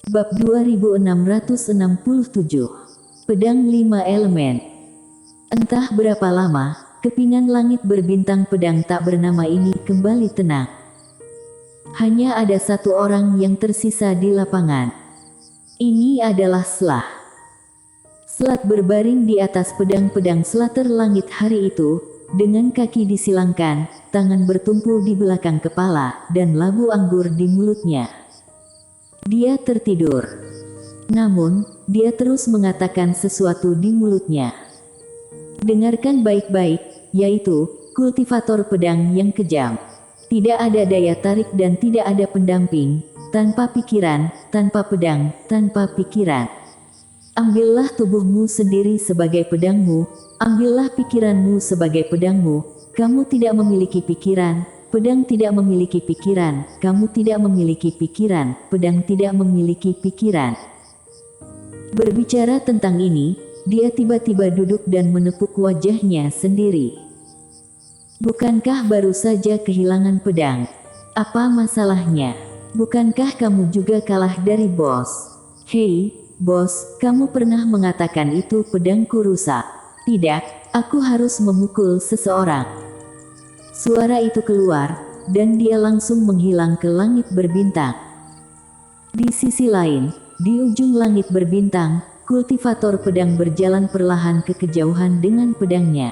Bab 2667. Pedang 5 elemen. Entah berapa lama, kepingan langit berbintang pedang tak bernama ini kembali tenang. Hanya ada satu orang yang tersisa di lapangan. Ini adalah Slah. Slat berbaring di atas pedang-pedang selater langit hari itu, dengan kaki disilangkan, tangan bertumpu di belakang kepala, dan labu anggur di mulutnya. Dia tertidur. Namun, dia terus mengatakan sesuatu di mulutnya. Dengarkan baik-baik, yaitu, kultivator pedang yang kejam. Tidak ada daya tarik dan tidak ada pendamping, tanpa pikiran, tanpa pedang, tanpa pikiran. Ambillah tubuhmu sendiri sebagai pedangmu, ambillah pikiranmu sebagai pedangmu, kamu tidak memiliki pikiran, pedang tidak memiliki pikiran, kamu tidak memiliki pikiran, pedang tidak memiliki pikiran. Berbicara tentang ini, dia tiba-tiba duduk dan menepuk wajahnya sendiri. Bukankah baru saja kehilangan pedang? Apa masalahnya? Bukankah kamu juga kalah dari bos? Hei, bos, kamu pernah mengatakan itu pedangku rusak. Tidak, aku harus memukul seseorang. Suara itu keluar, dan dia langsung menghilang ke langit berbintang. Di sisi lain, di ujung langit berbintang, kultivator pedang berjalan perlahan ke kejauhan dengan pedangnya.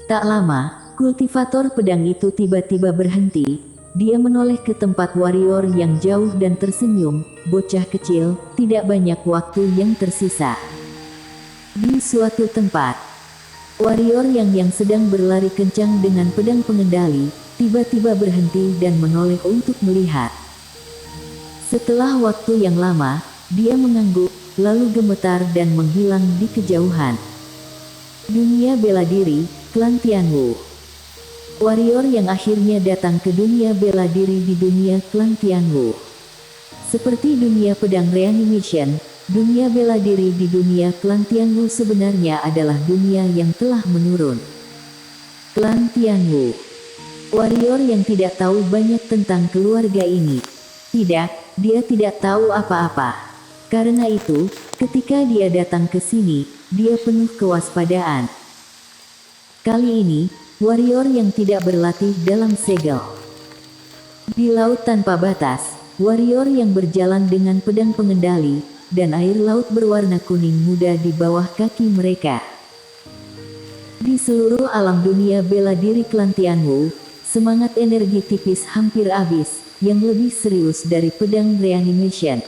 Tak lama, kultivator pedang itu tiba-tiba berhenti. Dia menoleh ke tempat warrior yang jauh dan tersenyum, bocah kecil, tidak banyak waktu yang tersisa. Di suatu tempat, warrior yang sedang berlari kencang dengan pedang pengendali, tiba-tiba berhenti dan menoleh untuk melihat. Setelah waktu yang lama, dia mengangguk, lalu gemetar dan menghilang di kejauhan. Dunia bela diri, klan Tianwu. Warrior yang akhirnya datang ke dunia bela diri di dunia klan Tianwu. Seperti dunia pedang reanimation, dunia bela diri di dunia klan Tianwu sebenarnya adalah dunia yang telah menurun. Klan Tianwu. Warrior yang tidak tahu banyak tentang keluarga ini. Tidak, dia tidak tahu apa-apa. Karena itu, ketika dia datang ke sini, dia penuh kewaspadaan. Kali ini, warrior yang tidak berlatih dalam segel. Di laut tanpa batas, warrior yang berjalan dengan pedang pengendali, dan air laut berwarna kuning muda di bawah kaki mereka. Di seluruh alam dunia bela diri klan Tianwu, semangat energi tipis hampir habis, yang lebih serius dari pedang reanimation.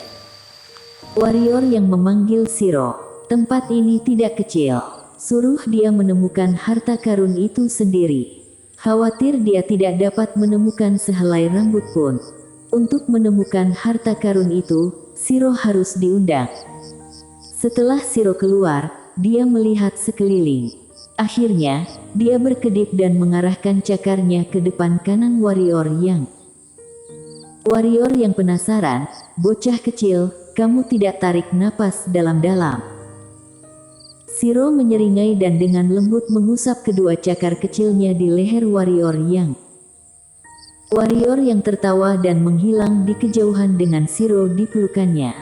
Warrior yang memanggil Shiro, tempat ini tidak kecil. Suruh dia menemukan harta karun itu sendiri. Khawatir dia tidak dapat menemukan sehelai rambut pun. Untuk menemukan harta karun itu, Shiro harus diundang. Setelah Shiro keluar, dia melihat sekeliling. Akhirnya, dia berkedip dan mengarahkan cakarnya ke depan kanan warrior yang penasaran, bocah kecil, kamu tidak tarik napas dalam-dalam. Shiro menyeringai dan dengan lembut mengusap kedua cakar kecilnya di leher warrior yang tertawa dan menghilang di kejauhan dengan Shiro di pelukannya.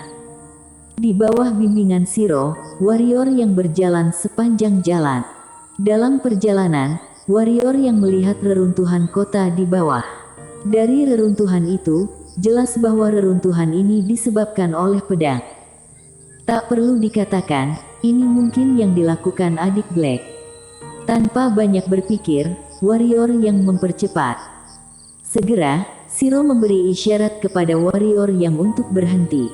Di bawah bimbingan Shiro, warrior yang berjalan sepanjang jalan. Dalam perjalanan, warrior yang melihat reruntuhan kota di bawah. Dari reruntuhan itu, jelas bahwa reruntuhan ini disebabkan oleh pedang. Tak perlu dikatakan, ini mungkin yang dilakukan adik Black. Tanpa banyak berpikir, warrior yang mempercepat. Segera, Shiro memberi isyarat kepada warrior yang untuk berhenti.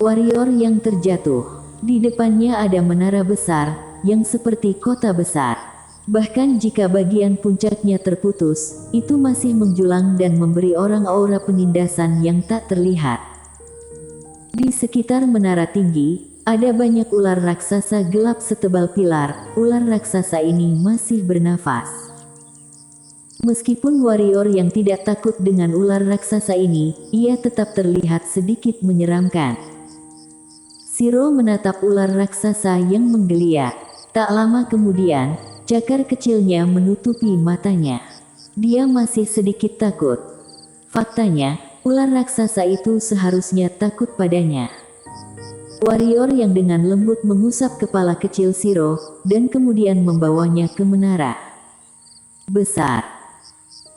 Warrior yang terjatuh. Di depannya ada menara besar, yang seperti kota besar. Bahkan jika bagian puncaknya terputus, itu masih menjulang dan memberi orang aura penindasan yang tak terlihat. Di sekitar menara tinggi, ada banyak ular raksasa gelap setebal pilar. Ular raksasa ini masih bernafas. Meskipun warrior yang tidak takut dengan ular raksasa ini, ia tetap terlihat sedikit menyeramkan. Shiro menatap ular raksasa yang menggeliat. Tak lama kemudian, cakar kecilnya menutupi matanya. Dia masih sedikit takut. Faktanya, Ular raksasa itu seharusnya takut padanya. Warrior yang dengan lembut mengusap kepala kecil Shiro, dan kemudian membawanya ke menara besar.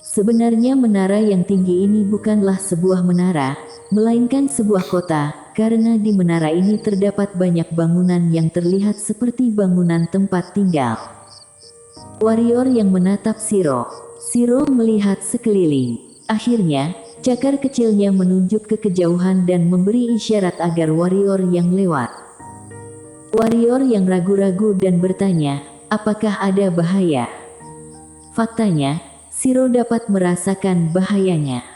Sebenarnya menara yang tinggi ini bukanlah sebuah menara, melainkan sebuah kota, karena di menara ini terdapat banyak bangunan yang terlihat seperti bangunan tempat tinggal. Warrior yang menatap Shiro. Shiro melihat sekeliling. Akhirnya, cakar kecilnya menunjuk ke kejauhan dan memberi isyarat agar warrior yang lewat. Warrior yang ragu-ragu dan bertanya, apakah ada bahaya? Faktanya, Shiro dapat merasakan bahayanya.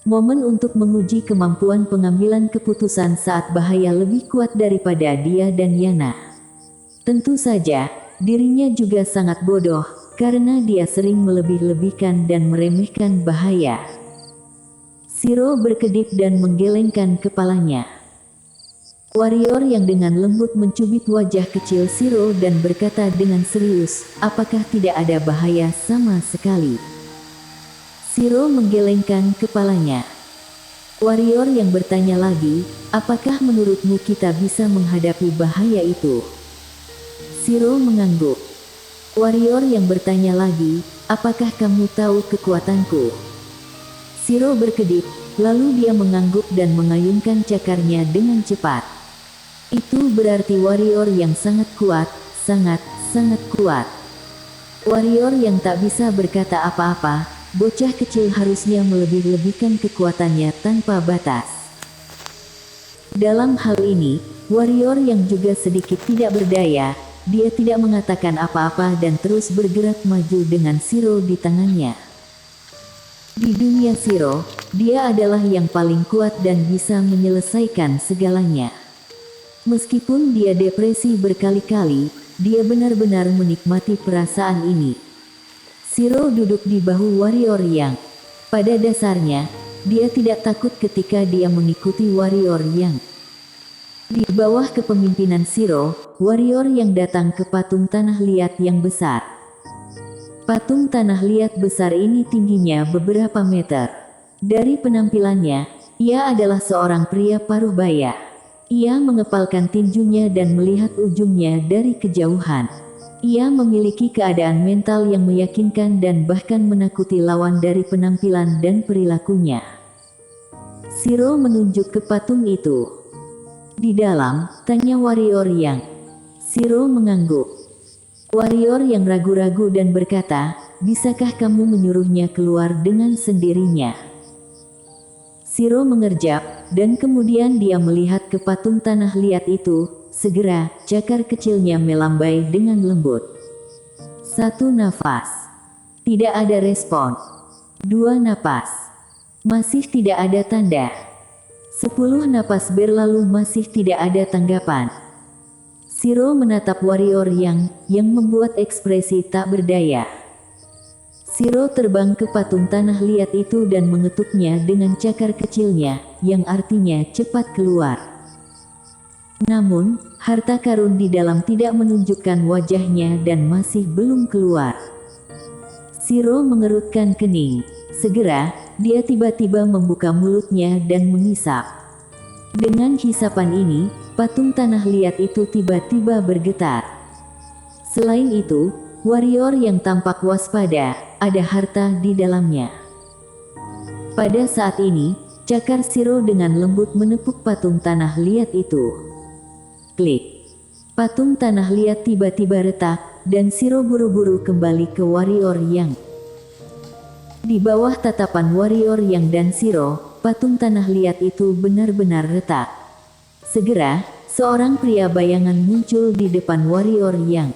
Momen untuk menguji kemampuan pengambilan keputusan saat bahaya lebih kuat daripada dia dan Yana. Tentu saja, dirinya juga sangat bodoh, karena dia sering melebih-lebihkan dan meremehkan bahaya. Shiro berkedip dan menggelengkan kepalanya. Warrior yang dengan lembut mencubit wajah kecil Shiro dan berkata dengan serius, apakah tidak ada bahaya sama sekali? Shiro menggelengkan kepalanya. Warrior yang bertanya lagi, apakah menurutmu kita bisa menghadapi bahaya itu? Shiro mengangguk. Warrior yang bertanya lagi, apakah kamu tahu kekuatanku? Shiro berkedip, lalu dia mengangguk dan mengayunkan cakarnya dengan cepat. Itu berarti warrior yang sangat kuat, sangat kuat. Warrior yang tak bisa berkata apa-apa, bocah kecil harusnya melebih-lebihkan kekuatannya tanpa batas. Dalam hal ini, warrior yang juga sedikit tidak berdaya, dia tidak mengatakan apa-apa dan terus bergerak maju dengan Shiro di tangannya. Di dunia Shiro, dia adalah yang paling kuat dan bisa menyelesaikan segalanya. Meskipun dia depresi berkali-kali, dia benar-benar menikmati perasaan ini. Shiro duduk di bahu warrior yang, pada dasarnya, dia tidak takut ketika dia mengikuti warrior yang. Di bawah kepemimpinan Shiro, warrior yang datang ke patung tanah liat yang besar. Patung tanah liat besar ini tingginya beberapa meter. Dari penampilannya, ia adalah seorang pria paruh baya. Ia mengepalkan tinjunya dan melihat ujungnya dari kejauhan. Ia memiliki keadaan mental yang meyakinkan dan bahkan menakuti lawan dari penampilan dan perilakunya. Shiro menunjuk ke patung itu. Di dalam, tanya warrior yang. Shiro mengangguk. Warrior yang ragu-ragu dan berkata, bisakah kamu menyuruhnya keluar dengan sendirinya? Shiro mengerjap, dan kemudian dia melihat ke patung tanah liat itu. Segera, cakar kecilnya melambai dengan lembut. 1 nafas. Tidak ada respon. 2 napas. Masih tidak ada tanda. 10 napas berlalu masih tidak ada tanggapan. Shiro menatap warrior yang membuat ekspresi tak berdaya. Shiro terbang ke patung tanah liat itu dan mengetuknya dengan cakar kecilnya, yang artinya cepat keluar. Namun, harta karun di dalam tidak menunjukkan wajahnya dan masih belum keluar. Shiro mengerutkan kening. Segera, dia tiba-tiba membuka mulutnya dan menghisap. Dengan hisapan ini, patung tanah liat itu tiba-tiba bergetar. Selain itu, warrior yang tampak waspada, ada harta di dalamnya. Pada saat ini, cakar Shiro dengan lembut menepuk patung tanah liat itu. Klik. Patung tanah liat tiba-tiba retak, dan Shiro buru-buru kembali ke warrior yang. Di bawah tatapan warrior yang dan Shiro, patung tanah liat itu benar-benar retak. Segera, seorang pria bayangan muncul di depan warrior yang.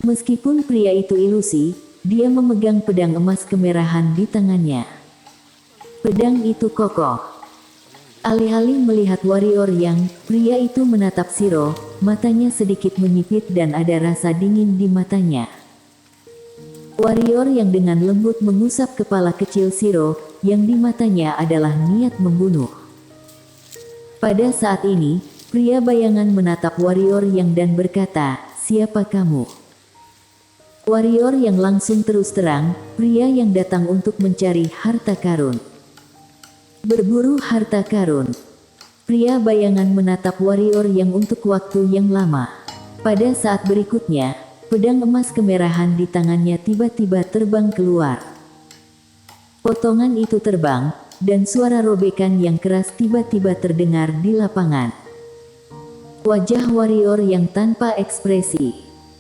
Meskipun pria itu ilusi, dia memegang pedang emas kemerahan di tangannya. Pedang itu kokoh. Alih-alih melihat warrior yang, pria itu menatap Shiro, matanya sedikit menyipit dan ada rasa dingin di matanya. Warrior yang dengan lembut mengusap kepala kecil Shiro, yang di matanya adalah niat membunuh. Pada saat ini, pria bayangan menatap warrior yang dan berkata, siapa kamu? Warrior yang langsung terus terang, pria yang datang untuk mencari harta karun. Berburu harta karun. Pria bayangan menatap warrior yang untuk waktu yang lama. Pada saat berikutnya, pedang emas kemerahan di tangannya tiba-tiba terbang keluar. Potongan itu terbang, dan suara robekan yang keras tiba-tiba terdengar di lapangan. Wajah warrior yang tanpa ekspresi.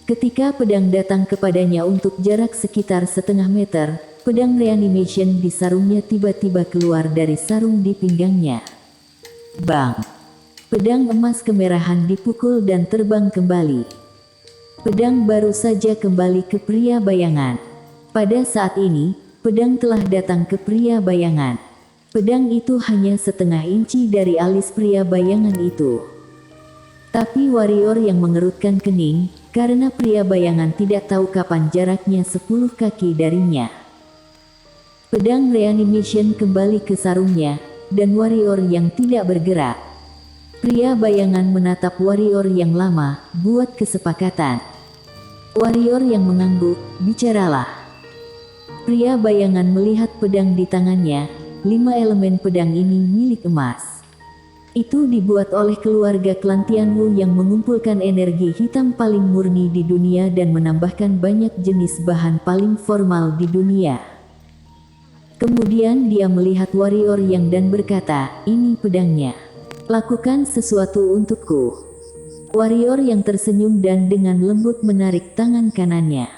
Ketika pedang datang kepadanya untuk jarak sekitar setengah meter, pedang reanimation di sarungnya tiba-tiba keluar dari sarung di pinggangnya. Bang! Pedang emas kemerahan dipukul dan terbang kembali. Pedang baru saja kembali ke pria bayangan. Pada saat ini, pedang telah datang ke pria bayangan. Pedang itu hanya setengah inci dari alis pria bayangan itu. Tapi warrior yang mengerutkan kening, karena pria bayangan tidak tahu kapan jaraknya 10 kaki darinya. Pedang reanimation kembali ke sarungnya, dan warrior yang tidak bergerak. Pria bayangan menatap warrior yang lama, buat kesepakatan. Warrior yang mengangguk, bicaralah. Pria bayangan melihat pedang di tangannya, 5 elemen pedang ini milik emas. Itu dibuat oleh keluarga klan Tianwu yang mengumpulkan energi hitam paling murni di dunia dan menambahkan banyak jenis bahan paling formal di dunia. Kemudian dia melihat warrior yang dan berkata, ini pedangnya. Lakukan sesuatu untukku. Warrior yang tersenyum dan dengan lembut menarik tangan kanannya.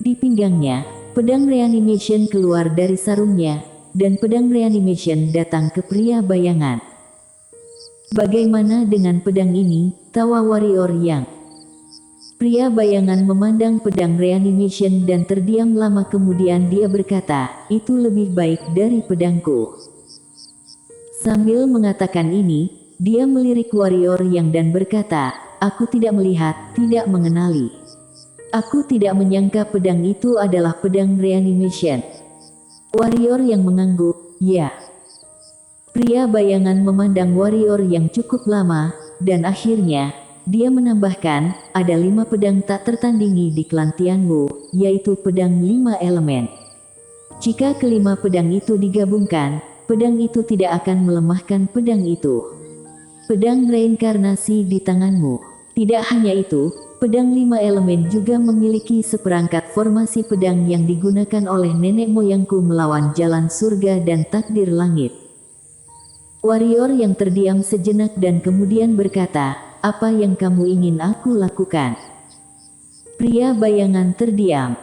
Di pinggangnya, pedang reanimation keluar dari sarungnya, dan pedang reanimation datang ke pria bayangan. Bagaimana dengan pedang ini, tawa warrior yang. Pria bayangan memandang pedang reanimation dan terdiam lama kemudian dia berkata, itu lebih baik dari pedangku. Sambil mengatakan ini, dia melirik warrior yang dan berkata, aku tidak melihat, tidak mengenali. Aku tidak menyangka pedang itu adalah pedang reanimation. Warrior yang mengangguk, ya. Pria bayangan memandang warrior yang cukup lama, dan akhirnya, dia menambahkan, ada 5 pedang tak tertandingi di klan Tianwu, yaitu pedang 5 elemen. Jika kelima pedang itu digabungkan, pedang itu tidak akan melemahkan pedang itu. Pedang reinkarnasi di tanganmu. Tidak hanya itu, pedang 5 elemen juga memiliki seperangkat formasi pedang yang digunakan oleh nenek moyangku melawan jalan surga dan takdir langit. Warrior yang terdiam sejenak dan kemudian berkata, apa yang kamu ingin aku lakukan? Pria bayangan terdiam.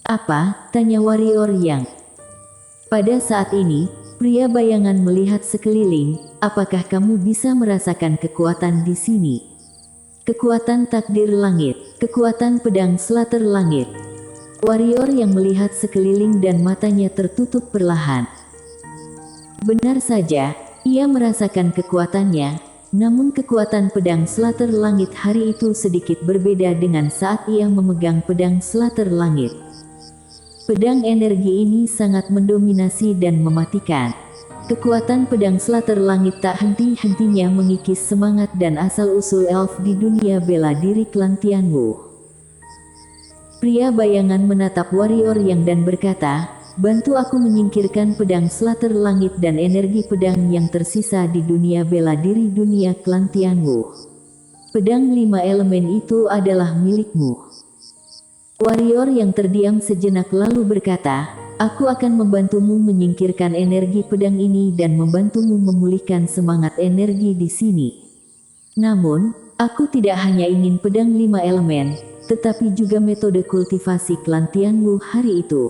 Apa? Tanya warrior yang. Pada saat ini, pria bayangan melihat sekeliling, apakah kamu bisa merasakan kekuatan di sini? Kekuatan takdir langit, kekuatan pedang slater langit. Warrior yang melihat sekeliling dan matanya tertutup perlahan. Benar saja, ia merasakan kekuatannya. Namun kekuatan pedang slater langit hari itu sedikit berbeda dengan saat ia memegang pedang slater langit. Pedang energi ini sangat mendominasi dan mematikan. Kekuatan pedang slater langit tak henti-hentinya mengikis semangat dan asal-usul elf di dunia bela diri klan Tianwu. Pria bayangan menatap warrior yang dan berkata, bantu aku menyingkirkan pedang slater langit dan energi pedang yang tersisa di dunia bela diri dunia klan Tianwu. Pedang 5 elemen itu adalah milikmu. Warrior yang terdiam sejenak lalu berkata, aku akan membantumu menyingkirkan energi pedang ini dan membantumu memulihkan semangat energi di sini. Namun, aku tidak hanya ingin pedang 5 elemen, tetapi juga metode kultivasi klan Tianwu hari itu.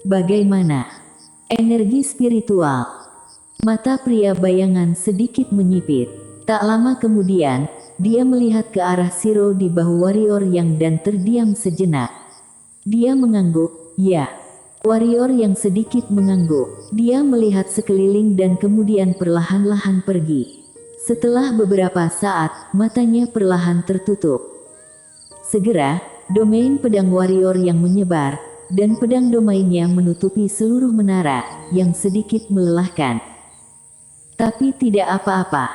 Bagaimana? Energi spiritual. Mata pria bayangan sedikit menyipit. Tak lama kemudian, dia melihat ke arah Shiro di bahu warrior yang dan terdiam sejenak. Dia mengangguk, ya. Warrior yang sedikit mengangguk. Dia melihat sekeliling dan kemudian perlahan-lahan pergi. Setelah beberapa saat, matanya perlahan tertutup. Segera, domain pedang warrior yang menyebar, dan pedang domainnya menutupi seluruh menara, yang sedikit melelahkan. Tapi tidak apa-apa.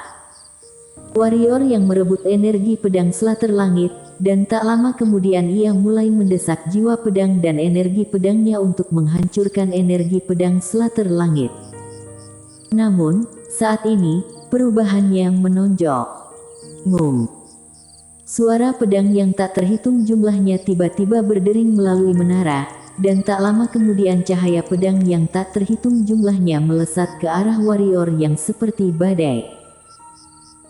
Warrior yang merebut energi pedang slater langit, dan tak lama kemudian ia mulai mendesak jiwa pedang dan energi pedangnya untuk menghancurkan energi pedang slater langit. Namun, saat ini, perubahan yang menonjol. Ngung. Suara pedang yang tak terhitung jumlahnya tiba-tiba berdering melalui menara, dan tak lama kemudian cahaya pedang yang tak terhitung jumlahnya melesat ke arah warrior yang seperti badai.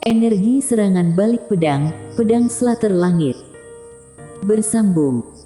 Energi serangan balik pedang, pedang Slater Langit bersambung.